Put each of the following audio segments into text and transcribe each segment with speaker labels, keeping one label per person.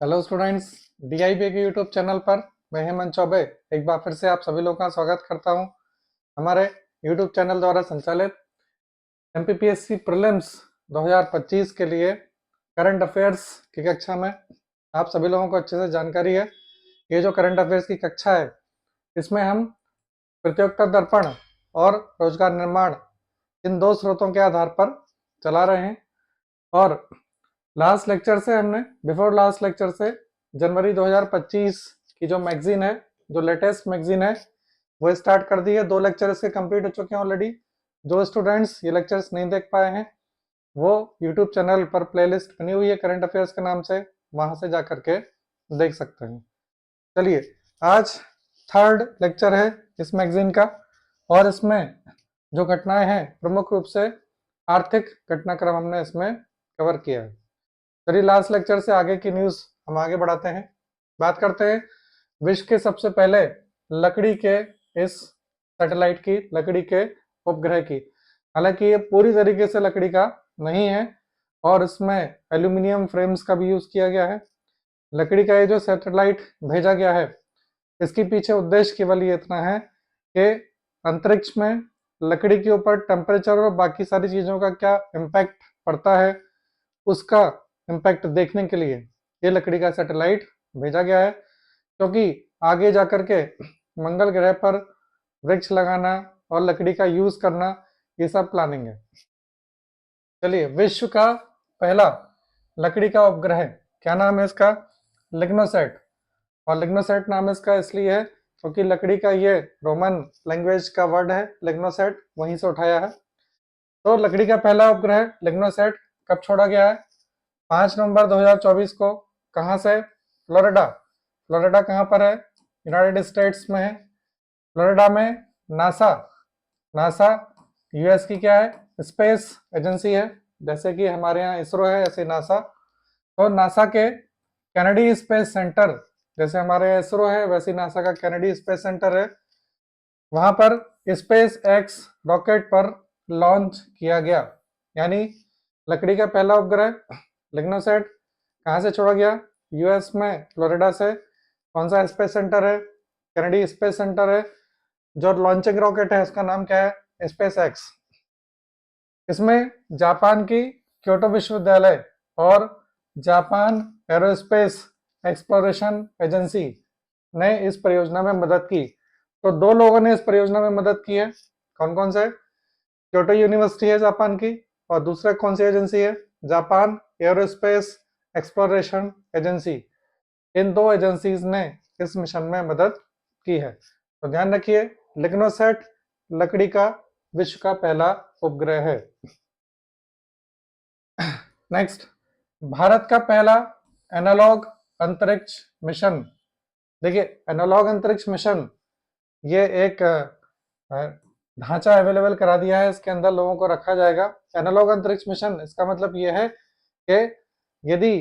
Speaker 1: Hello students, DIB के YouTube channel पर मैं हेमंत चौबे एक बार फिर से आप सभी लोगों का स्वागत करता हूं। हमारे यूट्यूब चैनल द्वारा संचालित एमपीपीएससी प्रीलिम्स 2025 के लिए करंट अफेयर्स की कक्षा में आप सभी लोगों को अच्छे से जानकारी है। ये जो करंट अफेयर्स की कक्षा है, इसमें हम प्रतियोगिता दर्पण और रोजगार निर्माण इन दो स्रोतों के आधार पर चला रहे हैं। और लास्ट लेक्चर से हमने बिफोर लास्ट लेक्चर से जनवरी 2025 की जो मैगजीन है, जो लेटेस्ट मैगजीन है, वो स्टार्ट कर दी है। 2 लेक्चर इसके कंप्लीट हो चुके हैं ऑलरेडी। जो स्टूडेंट्स ये लेक्चर्स नहीं देख पाए हैं, वो यूट्यूब चैनल पर प्लेलिस्ट बनी हुई है करंट अफेयर्स के नाम से, वहां से जा करके देख सकते हैं। चलिए, आज थर्ड लेक्चर है इस मैगजीन का, और इसमें जो घटनाएं हैं प्रमुख रूप से आर्थिक घटनाक्रम हमने इसमें कवर किया है। चलिए, लास्ट लेक्चर से आगे की न्यूज हम आगे बढ़ाते हैं। बात करते हैं विश्व के सबसे पहले लकड़ी के इस सैटेलाइट की, लकड़ी के उपग्रह की। हालांकि ये पूरी तरीके से लकड़ी का नहीं है और इसमें एल्यूमिनियम फ्रेम्स का भी यूज किया गया है। लकड़ी का ये जो सैटेलाइट भेजा गया है, इसके पीछे उद्देश्य केवल ये इतना है कि अंतरिक्ष में लकड़ी के ऊपर टेम्परेचर और बाकी सारी चीजों का क्या इम्पैक्ट पड़ता है, उसका इम्पैक्ट देखने के लिए ये लकड़ी का सैटेलाइट भेजा गया है। क्योंकि आगे जाकर के मंगल ग्रह पर वृक्ष लगाना और लकड़ी का यूज करना, ये सब प्लानिंग है। चलिए, विश्व का पहला लकड़ी का उपग्रह, क्या नाम है इसका? लिग्नोसैट। और लिग्नोसैट नाम इसका इसलिए है क्योंकि लकड़ी का ये रोमन लैंग्वेज का वर्ड है लिग्नोसैट, वहीं से उठाया है। तो लकड़ी का पहला उपग्रह लिग्नोसैट कब छोड़ा गया है? 5 नवंबर 2024 को। कहाँ से? फ्लोरिडा। फ्लोरिडा कहाँ पर है? यूनाइटेड स्टेट्स में है। फ्लोरिडा में नासा, नासा यूएस की क्या है? स्पेस एजेंसी है। जैसे कि हमारे यहाँ इसरो है, ऐसे नासा। तो नासा के कैनेडी स्पेस सेंटर, जैसे हमारे इसरो है वैसे नासा का कैनेडी स्पेस सेंटर है, वहां पर स्पेस एक्स रॉकेट पर लॉन्च किया गया। यानी लकड़ी का पहला उपग्रह लिग्नोसैट कहाँ से छोड़ा गया? यूएस में फ्लोरिडा से। कौन सा स्पेस सेंटर है? कैनेडी स्पेस सेंटर है। जो लॉन्चिंग रॉकेट है उसका नाम क्या है? Space x. इसमें जापान की क्योटो विश्वविद्यालय और जापान एरोस्पेस एक्सप्लोरेशन एजेंसी ने इस परियोजना में मदद की। तो 2 लोगों ने इस परियोजना में मदद की है। कौन कौन से? क्योटो यूनिवर्सिटी है जापान की, और दूसरा कौन सी एजेंसी है? Japan aerospace exploration agency. इन 2 एजेंसीज ने इस मिशन में मदद की है। तो ध्यान रखिए, लिग्नोसैट लकड़ी का विश्व का पहला उपग्रह है। नेक्स्ट, भारत का पहला एनालॉग अंतरिक्ष मिशन। देखिए, एनालॉग अंतरिक्ष मिशन ये एक ढांचा अवेलेबल करा दिया है, इसके अंदर लोगों को रखा जाएगा। एनालॉग अंतरिक्ष मिशन, इसका मतलब ये है कि यदि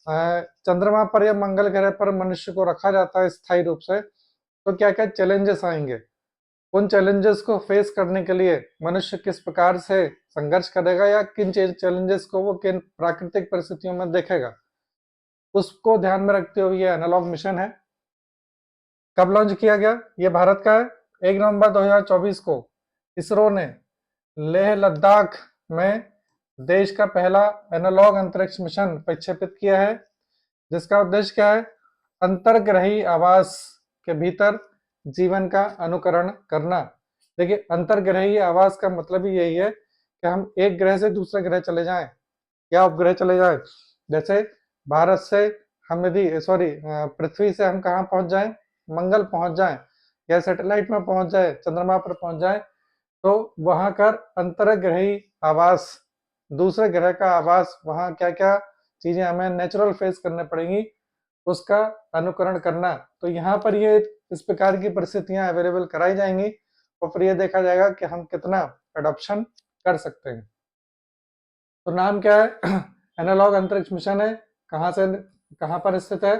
Speaker 1: चंद्रमा पर या मंगल ग्रह पर मनुष्य को रखा जाता है स्थायी रूप से, तो क्या क्या चैलेंजेस आएंगे, उन चैलेंजेस को फेस करने के लिए मनुष्य किस प्रकार से संघर्ष करेगा, या किन चैलेंजेस को वो किन प्राकृतिक परिस्थितियों में देखेगा, उसको ध्यान में रखते हुए ये एनालॉग मिशन है। कब लॉन्च किया गया? ये भारत का है। 1 नवंबर 2024 को इसरो ने लेह लद्दाख में देश का पहला एनालॉग अंतरिक्ष मिशन प्रक्षेपित किया है, जिसका उद्देश्य क्या है? अंतर्ग्रही आवास के भीतर जीवन का अनुकरण करना। देखिए, अंतर्ग्रही आवास का मतलब ही यही है कि हम एक ग्रह से दूसरे ग्रह चले जाएं या उपग्रह चले जाएं। जैसे भारत से हम यदि पृथ्वी से हम कहाँ पहुंच जाएं? मंगल पहुंच जाएं, या सैटेलाइट में पहुंच जाए, चंद्रमा पर पहुंच जाए, तो वहां कर अंतर्ग्रही आवास, दूसरे ग्रह का आवास, वहां क्या क्या चीजें हमें नेचुरल फेस करने पड़ेंगी, उसका अनुकरण करना। तो यहाँ पर ये इस प्रकार की परिस्थितियां अवेलेबल कराई जाएंगी और फिर ये देखा जाएगा कि हम कितना अडॉप्शन कर सकते हैं। तो नाम क्या है? एनालॉग अंतरिक्ष मिशन है। कहाँ से, कहाँ पर स्थित है?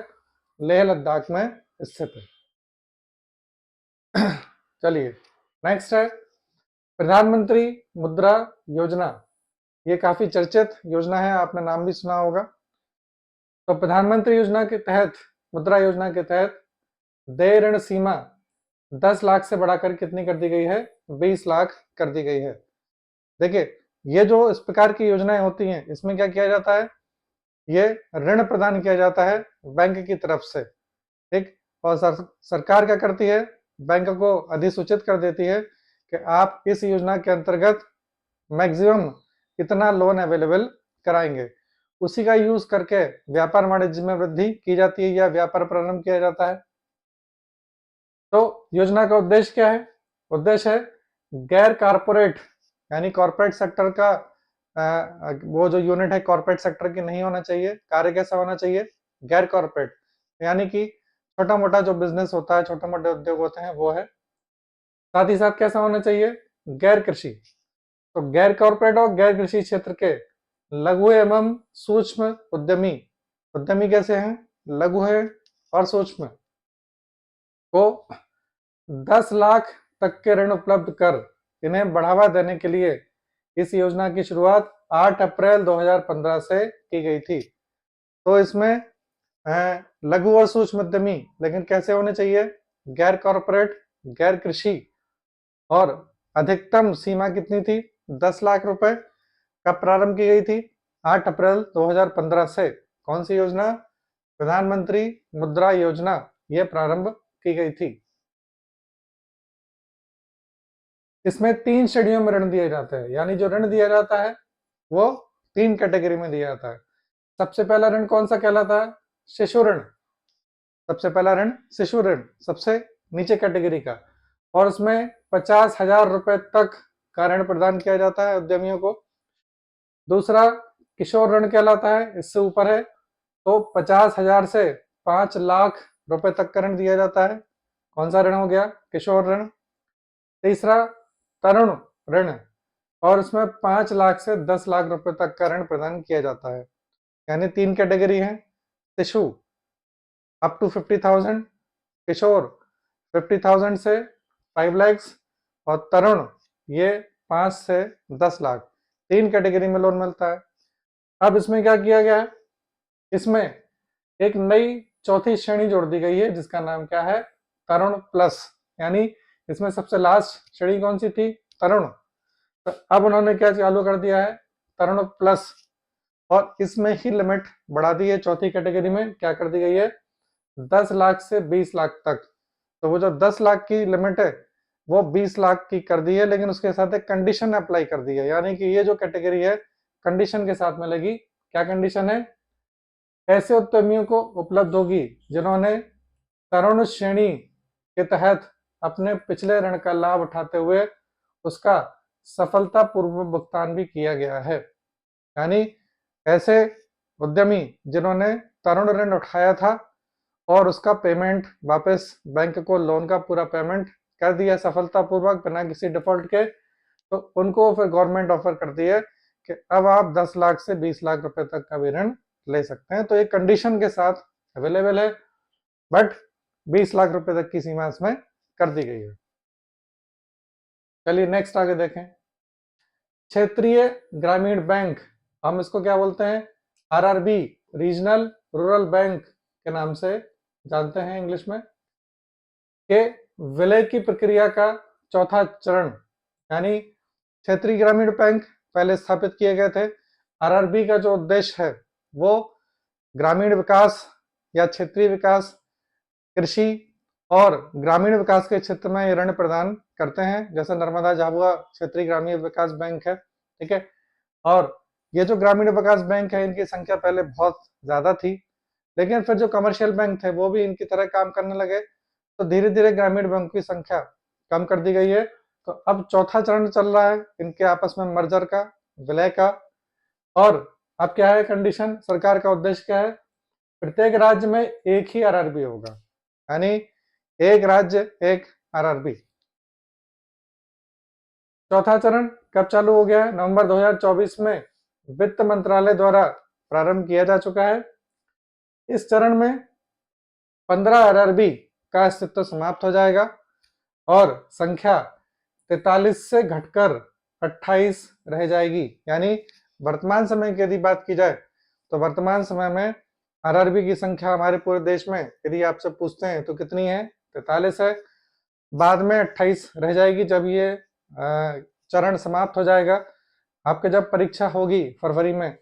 Speaker 1: लेह लद्दाख में स्थित है। चलिए, नेक्स्ट है प्रधानमंत्री मुद्रा योजना। ये काफी चर्चित योजना है, आपने नाम भी सुना होगा। तो प्रधानमंत्री योजना के तहत, मुद्रा योजना के तहत देय ऋण सीमा 10 लाख से बढ़ाकर कितनी कर दी गई है? 20 लाख कर दी गई है। देखिए, ये जो इस प्रकार की योजनाएं होती हैं, इसमें क्या किया जाता है? ये ऋण प्रदान किया जाता है बैंक की तरफ से, ठीक। और सरकार क्या करती है? बैंक को अधिसूचित कर देती है कि आप इस योजना के अंतर्गत मैक्सिमम कितना लोन अवेलेबल कराएंगे। उसी का यूज करके व्यापार वाणिज्य में वृद्धि की जाती है या व्यापार प्रारंभ किया जाता है। तो योजना का उद्देश्य क्या है? उद्देश्य है गैर कारपोरेट, यानी कॉर्पोरेट सेक्टर का वो जो यूनिट है कॉर्पोरेट सेक्टर की नहीं होना चाहिए। कार्य कैसा होना चाहिए? गैर कॉर्पोरेट, यानी कि छोटा मोटा जो बिजनेस होता है, छोटे मोटे उद्योग होते हैं, वो है। साथ ही साथ कैसा होना चाहिए? गैर कृषि। तो गैर कॉर्पोरेट और गैर कृषि क्षेत्र के लघु एवं सूक्ष्म उद्यमी, उद्यमी कैसे हैं? लघु है और सूक्ष्म, को 10 लाख तक के ऋण उपलब्ध कर इन्हें बढ़ावा देने के लिए इस योजना की शुरुआत 8 अप्रैल 2015 से की गई थी। तो इसमें लघु और सूक्ष्म उद्यमी, लेकिन कैसे होने चाहिए? गैर कॉर्पोरेट, गैर कृषि, और अधिकतम सीमा कितनी थी? 10 लाख रुपए। कब प्रारंभ की गई थी? 8 अप्रैल 2015 से। कौन सी योजना? प्रधानमंत्री मुद्रा योजना, यह प्रारंभ की गई थी। इसमें 3 श्रेणियों में ऋण दिए जाते हैं, यानी जो ऋण दिया जाता है वो 3 कैटेगरी में दिया जाता है। सबसे पहला ऋण कौन सा कहलाता है? शिशु ऋण। सबसे पहला ऋण शिशु ऋण, सबसे नीचे कैटेगरी का, और उसमें 50,000 रुपए तक का ऋण प्रदान किया जाता है उद्यमियों को। दूसरा किशोर ऋण कहलाता है, इससे ऊपर है, तो 50,000 से 5 लाख रुपए तक का ऋण दिया जाता है। कौन सा ऋण हो गया? किशोर ऋण। तीसरा तरुण ऋण, और उसमें 5 लाख से 10 लाख रुपए तक का ऋण प्रदान किया जाता है। यानी 3 कैटेगरी है। शिशु अप टू 50,000, किशोर 50,000 से 5 लाख, और तरुण ये 5 से 10 लाख। 3 कैटेगरी में लोन मिलता है। अब इसमें क्या किया गया है? इसमें एक नई चौथी श्रेणी जोड़ दी गई है, जिसका नाम क्या है? तरुण प्लस। यानी इसमें सबसे लास्ट श्रेणी कौन सी थी? तरुण। तो अब उन्होंने क्या चालू कर दिया है? तरुण प्लस, और इसमें ही लिमिट बढ़ा दी है। चौथी कैटेगरी में क्या कर दी गई है? 10 लाख से 20 लाख तक। तो वो जो 10 लाख की लिमिट है वो 20 लाख की कर दी है, लेकिन उसके साथ एक कंडीशन अप्लाई कर दी है, यानी कि ये जो कैटेगरी है कंडीशन के साथ मिलेगी। क्या कंडीशन है? ऐसे उद्यमियों को उपलब्ध होगी जिन्होंने तरुण श्रेणी के तहत अपने पिछले ऋण का लाभ उठाते हुए उसका सफलतापूर्वक भुगतान भी किया गया है। यानी ऐसे उद्यमी जिन्होंने तरुण ऋण उठाया था और उसका पेमेंट वापस बैंक को, लोन का पूरा पेमेंट कर दिया सफलतापूर्वक बिना किसी डिफॉल्ट के, तो उनको फिर गवर्नमेंट ऑफर करती है कि अब आप 10 लाख से 20 लाख रुपए तक का भी ऋण ले सकते हैं। तो एक कंडीशन के साथ अवेलेबल है, बट 20 लाख रुपए तक की सीमा इसमें कर दी गई है। चलिए नेक्स्ट आगे देखें। क्षेत्रीय ग्रामीण बैंक, हम इसको क्या बोलते हैं? आरआरबी, रीजनल रूरल बैंक के नाम से जानते हैं इंग्लिश में। के विलय की प्रक्रिया का चौथा चरण, यानी क्षेत्रीय ग्रामीण बैंक पहले स्थापित किए गए थे। आरआरबी का जो उद्देश्य है वो ग्रामीण विकास या क्षेत्रीय विकास, कृषि और ग्रामीण विकास के क्षेत्र में ऋण प्रदान करते हैं, जैसे नर्मदा झाबुआ क्षेत्रीय ग्रामीण विकास बैंक है, ठीक है। और ये जो ग्रामीण विकास बैंक है इनकी संख्या पहले बहुत ज्यादा थी, लेकिन फिर जो कमर्शियल बैंक थे वो भी इनकी तरह काम करने लगे, तो धीरे धीरे ग्रामीण बैंक की संख्या कम कर दी गई है। तो अब चौथा चरण चल रहा है इनके आपस में मर्जर का, विलय का। और अब क्या है कंडीशन? सरकार का उद्देश्य क्या है? प्रत्येक राज्य में एक ही आरआरबी होगा, यानी एक राज्य एक आरआरबी। चौथा चरण कब चालू हो गया है? नवंबर 2024 में वित्त मंत्रालय द्वारा प्रारंभ किया जा चुका है। इस चरण में 15 आरआरबी का अस्तित्व समाप्त हो जाएगा और संख्या 43 से घटकर 28 रह जाएगी। यानी वर्तमान समय की यदि बात की जाए तो वर्तमान समय में आरआरबी की संख्या हमारे पूरे देश में यदि आपसे पूछते हैं तो कितनी है? 43 है। बाद में 28 रह जाएगी जब ये चरण समाप्त हो जाएगा। आपके जब परीक्षा होगी फरवरी में,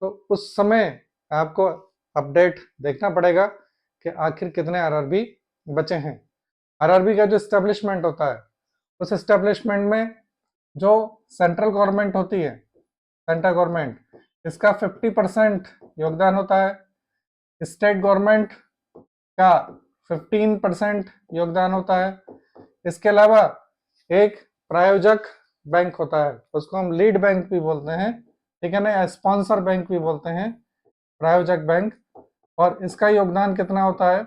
Speaker 1: तो उस समय आपको अपडेट देखना पड़ेगा कि आखिर कितने आरआरबी बचे हैं। आरआरबी का जो एस्टेब्लिशमेंट होता है, उस एस्टेब्लिशमेंट में जो सेंट्रल गवर्नमेंट होती है, सेंट्रल गवर्नमेंट, इसका 50% योगदान होता है। स्टेट गवर्नमेंट का 15% योगदान होता है। इसके अलावा एक प्रायोजक बैंक होता है, उसको हम लीड बैंक भी बोलते हैं, ठीक है ना, स्पॉन्सर बैंक भी बोलते हैं, प्रायोजक बैंक, और इसका योगदान कितना होता है?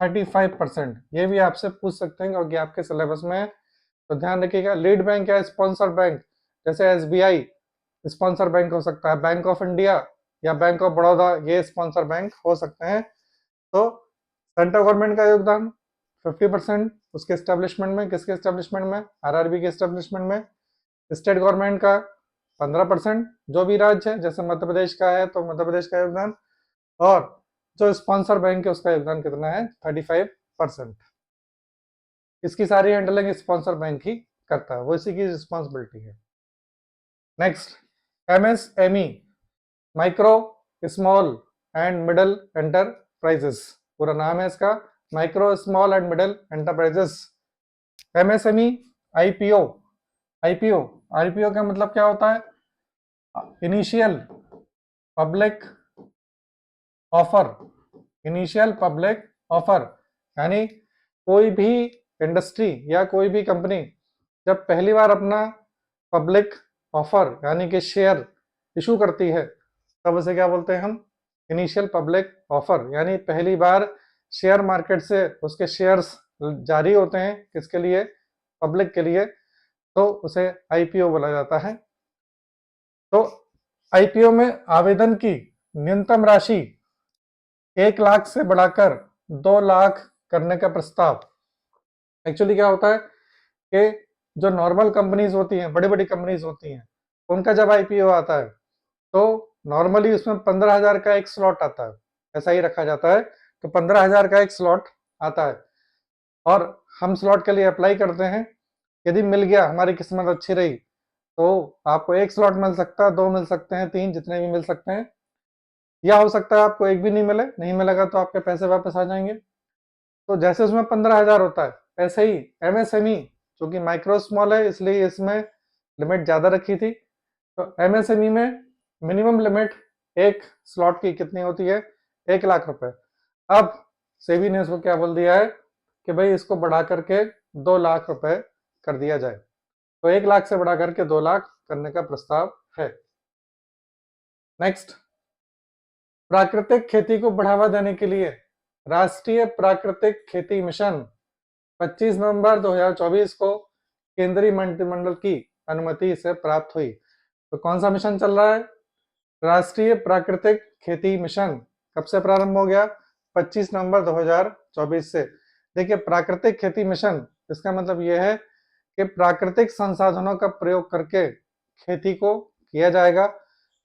Speaker 1: 35%। ये भी आपसे पूछ सकते हैं क्योंकि आपके सिलेबस में है, तो ध्यान रखिएगा। लीड बैंक या स्पॉन्सर बैंक, जैसे एसबीआई स्पॉन्सर बैंक हो सकता है, बैंक ऑफ इंडिया या बैंक ऑफ बड़ौदा, ये स्पॉन्सर बैंक हो सकते हैं। तो सेंट्रल गवर्नमेंट का योगदान 50% उसके एस्टेब्लिशमेंट में, किसके एस्टेब्लिशमेंट में? आरआरबी के एस्टेब्लिशमेंट में। स्टेट गवर्नमेंट का 15%, जो भी राज्य है, जैसे मध्य प्रदेश का है तो मध्य प्रदेश का योगदान, और जो स्पॉन्सर बैंक है उसका योगदान कितना है? 35%। इसकी सारी हैंडलिंग स्पॉन्सर बैंक ही करता है, वो इसी की रिस्पॉन्सिबिलिटी है। Next, MSME, micro small and middle enterprises, पूरा नाम है इसका, micro small and middle enterprises. MSME, IPO, IPO, IPO का मतलब क्या होता है? Initial public offer, initial public offer, यानी कोई भी इंडस्ट्री या कोई भी कंपनी जब पहली बार अपना पब्लिक ऑफर यानी कि शेयर इशू करती है, तब उसे क्या बोलते हैं हम? इनिशियल पब्लिक ऑफर, यानी पहली बार शेयर मार्केट से उसके शेयर्स जारी होते हैं, किसके लिए? पब्लिक के लिए, तो उसे आईपीओ बोला जाता है। तो आईपीओ में आवेदन की न्यूनतम राशि 1 लाख से बढ़ाकर 2 लाख करने का प्रस्ताव। एक्चुअली क्या होता है कि जो नॉर्मल कंपनीज होती हैं, बड़ी बड़ी कंपनीज होती हैं, उनका जब आईपीओ आता है तो नॉर्मली उसमें 15,000 का एक स्लॉट आता है, ऐसा ही रखा जाता है, तो 15,000 का एक स्लॉट आता है और हम स्लॉट के लिए अप्लाई करते हैं। यदि मिल गया, हमारी किस्मत अच्छी रही, तो आपको एक स्लॉट मिल सकता है, 2 मिल सकते हैं, 3, जितने भी मिल सकते हैं, या हो सकता है आपको एक भी नहीं मिले, नहीं मिलेगा तो आपके पैसे वापस आ जाएंगे। तो जैसे उसमें 15,000 होता है, ऐसे ही एमएसएमई, जो कि माइक्रो स्मॉल है इसलिए इसमें लिमिट ज़्यादा रखी थी, तो एमएसएमई में मिनिमम लिमिट एक स्लॉट की कितनी होती है? 1 लाख रुपए। अब सेबी ने इसको क्या बोल दिया है कि भाई इसको बढ़ा करके 2 लाख रुपए कर दिया जाए, तो 1 लाख से बढ़ा करके 2 लाख करने का प्रस्ताव है। नेक्स्ट, प्राकृतिक खेती को बढ़ावा देने के लिए राष्ट्रीय प्राकृतिक खेती मिशन 25 नवंबर 2024 को केंद्रीय मंत्रिमंडल की अनुमति से प्राप्त हुई। तो कौन सा मिशन चल रहा है? राष्ट्रीय प्राकृतिक खेती मिशन। कब से प्रारंभ हो गया? 25 नवंबर 2024 से। देखिए, प्राकृतिक खेती मिशन, इसका मतलब यह है कि प्राकृतिक संसाधनों का प्रयोग करके खेती को किया जाएगा,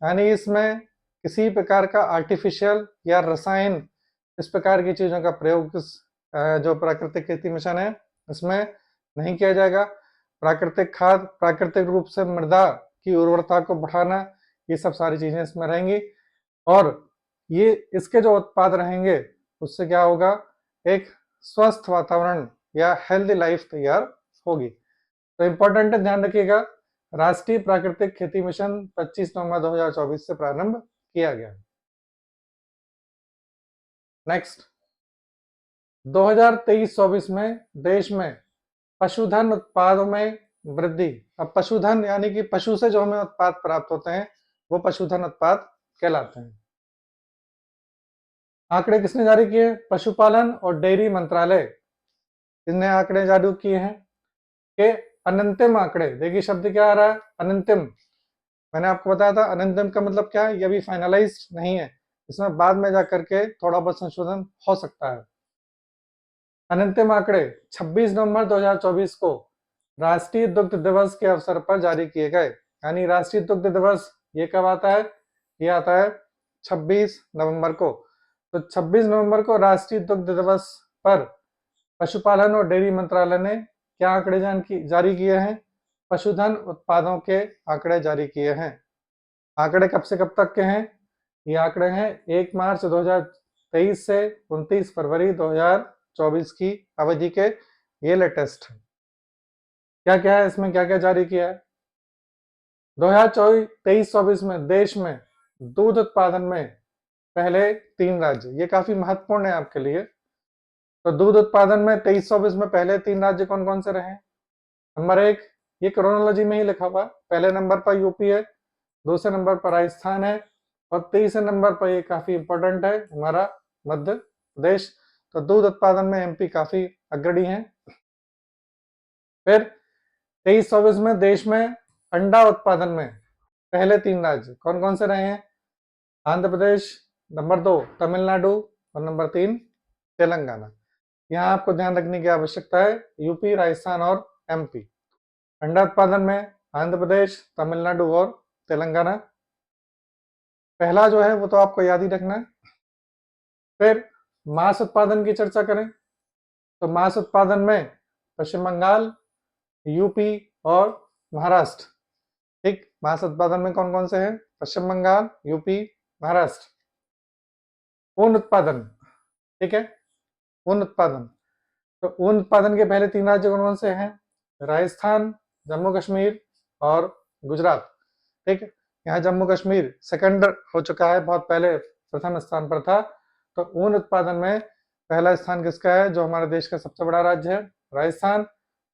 Speaker 1: यानी इसमें किसी प्रकार का आर्टिफिशियल या रसायन, इस प्रकार की चीज़ों का प्रयोग जो प्राकृतिक खेती मिशन है इसमें नहीं किया जाएगा। प्राकृतिक खाद, प्राकृतिक रूप से मृदा की उर्वरता को बढ़ाना, ये सब सारी चीज़ें इसमें रहेंगी, और ये इसके जो उत्पाद रहेंगे उससे क्या होगा? एक स्वस्थ वातावरण या हेल्दी लाइफ तैयार होगी। तो इंपॉर्टेंट है, ध्यान रखिएगा, राष्ट्रीय प्राकृतिक खेती मिशन 25 नवंबर 2024 से प्रारंभ किया गया। नेक्स्ट, 2023-24 में देश में पशुधन उत्पादों में वृद्धि। अब पशुधन यानी कि पशु से जो हमें उत्पाद प्राप्त होते हैं वो पशुधन उत्पाद कहलाते हैं। आंकड़े किसने जारी किए? पशुपालन और डेयरी मंत्रालय, इनने आंकड़े जारी किए हैं कि अनंतिम आंकड़े, देखिए शब्द क्या आ रहा है? अनंतिम। मैंने आपको बताया था अनंतिम का मतलब क्या है, ये अभी फाइनलाइज नहीं है, इसमें बाद में जाकर के थोड़ा बहुत संशोधन हो सकता है। अनंतिम आंकड़े 26 नवंबर 2024 को राष्ट्रीय दुग्ध दिवस के अवसर पर जारी किए गए। यानी राष्ट्रीय दुग्ध दिवस ये कब आता है? ये आता है 26 नवंबर को। तो 26 नवंबर को राष्ट्रीय दुग्ध दिवस पर पशुपालन और डेयरी मंत्रालय ने क्या आंकड़े जारी किए हैं? पशुधन उत्पादों के आंकड़े जारी किए हैं। आंकड़े कब से कब तक के हैं? ये आंकड़े हैं 1 मार्च 2023 से 29 फरवरी 2024 की अवधि के, ये लेटेस्ट है। क्या क्या है इसमें, क्या क्या जारी किया है? 2023-24 में देश में दूध उत्पादन में पहले 3 राज्य, ये काफी महत्वपूर्ण है आपके लिए। तो दूध उत्पादन में 23-24 में पहले 3 राज्य कौन कौन से रहे? नंबर 1, ये क्रोनोलॉजी में ही लिखा हुआ, पहले नंबर पर यूपी है, दूसरे नंबर पर राजस्थान है, और तीसरे नंबर पर ये काफी इंपॉर्टेंट है हमारा मध्य प्रदेश। तो दूध उत्पादन में एमपी काफी अग्रणी है। फिर 23-24 में देश में अंडा उत्पादन में पहले 3 राज्य कौन कौन से रहे हैं? आंध्र प्रदेश, नंबर 2 तमिलनाडु, और नंबर 3 तेलंगाना। यहाँ आपको ध्यान रखने की आवश्यकता है, यूपी, राजस्थान और एमपी। अंडा उत्पादन में आंध्र प्रदेश, तमिलनाडु और तेलंगाना। पहला जो है वो तो आपको याद ही रखना है। फिर मांस उत्पादन की चर्चा करें तो मांस उत्पादन में पश्चिम बंगाल, यूपी और महाराष्ट्र। ठीक, मांस उत्पादन में कौन कौन से हैं? पश्चिम बंगाल, यूपी, महाराष्ट्र। ऊन उत्पादन, ठीक है, ऊन उत्पादन, तो ऊन उत्पादन के पहले 3 राज्य कौन कौन से हैं? राजस्थान, जम्मू कश्मीर और गुजरात। ठीक है, यहाँ जम्मू कश्मीर सेकंड हो चुका है, बहुत पहले प्रथम स्थान पर था। तो ऊन उत्पादन में पहला स्थान किसका है? जो हमारे देश का सबसे बड़ा राज्य है, राजस्थान,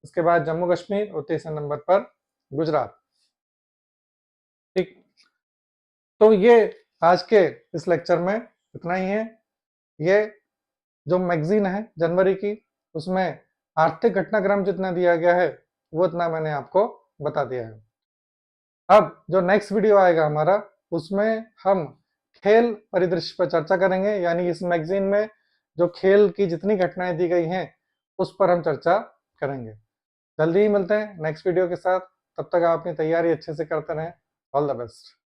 Speaker 1: उसके बाद जम्मू कश्मीर और तीसरे नंबर पर गुजरात। ठीक, तो ये आज के इस लेक्चर में इतना ही है। ये जो मैगजीन है जनवरी की, उसमें आर्थिक घटनाक्रम जितना दिया गया है वो इतना मैंने आपको बता दिया है। अब जो नेक्स्ट वीडियो आएगा हमारा, उसमें हम खेल परिदृश्य पर चर्चा करेंगे, यानी इस मैगजीन में जो खेल की जितनी घटनाएं दी गई हैं उस पर हम चर्चा करेंगे। जल्दी ही मिलते हैं नेक्स्ट वीडियो के साथ, तब तक आप अपनी तैयारी अच्छे से करते रहें। All the best.